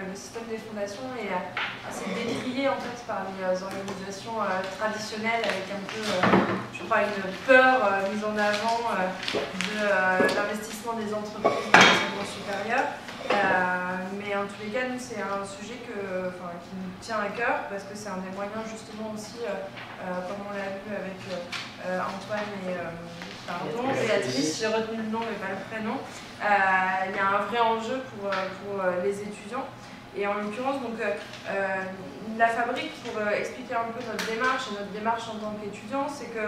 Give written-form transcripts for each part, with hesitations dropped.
le système des fondations est assez décrié en fait par les organisations traditionnelles, avec un peu, je crois, une peur mise en avant de l'investissement des entreprises dans l'enseignement supérieur. Mais en tous les cas, nous, c'est un sujet qui nous tient à cœur, parce que c'est un des moyens justement aussi, comme on l'a vu avec Antoine et Béatrice, j'ai retenu le nom mais pas le prénom. Il y a un vrai enjeu pour les étudiants. Et en l'occurrence, donc, la Fabrique, pour expliquer un peu notre démarche en tant qu'étudiant, c'est que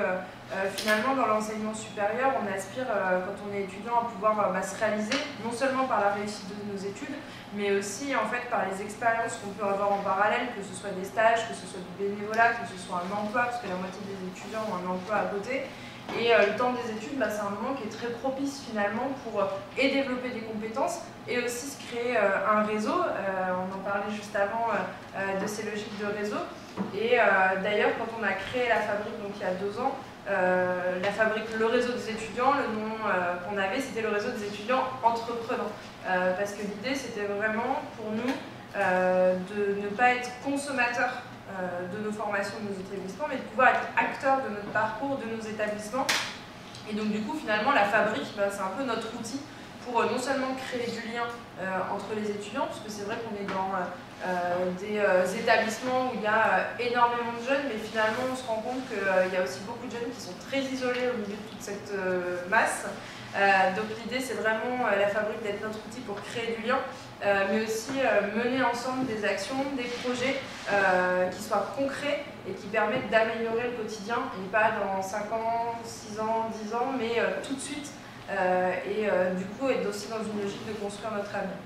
finalement, dans l'enseignement supérieur, on aspire, quand on est étudiant, à pouvoir se réaliser, non seulement par la réussite de nos études, mais aussi en fait par les expériences qu'on peut avoir en parallèle, que ce soit des stages, que ce soit du bénévolat, que ce soit un emploi, parce que la moitié des étudiants ont un emploi à côté. Et le temps des études, c'est un moment qui est très propice finalement pour développer des compétences et aussi se créer un réseau. On en parlait juste avant de ces logiques de réseau. Et d'ailleurs, quand on a créé la Fabrique, donc il y a 2 ans, la Fabrique, le réseau des étudiants, le nom qu'on avait, c'était le réseau des étudiants entreprenants. Parce que l'idée, c'était vraiment pour nous de ne pas être consommateurs de nos formations, de nos établissements, mais de pouvoir être acteurs de notre parcours, de nos établissements. Et donc du coup, finalement, la Fabrique, c'est un peu notre outil pour non seulement créer du lien entre les étudiants, puisque c'est vrai qu'on est dans des établissements où il y a énormément de jeunes, mais finalement on se rend compte qu'il y a aussi beaucoup de jeunes qui sont très isolés au milieu de toute cette masse. Donc l'idée, c'est vraiment la Fabrique d'être notre outil pour créer du lien, mais aussi mener ensemble des actions, des projets qui soient concrets et qui permettent d'améliorer le quotidien, et pas dans 5 ans, 6 ans, 10 ans, mais tout de suite, et du coup être aussi dans une logique de construire notre avenir.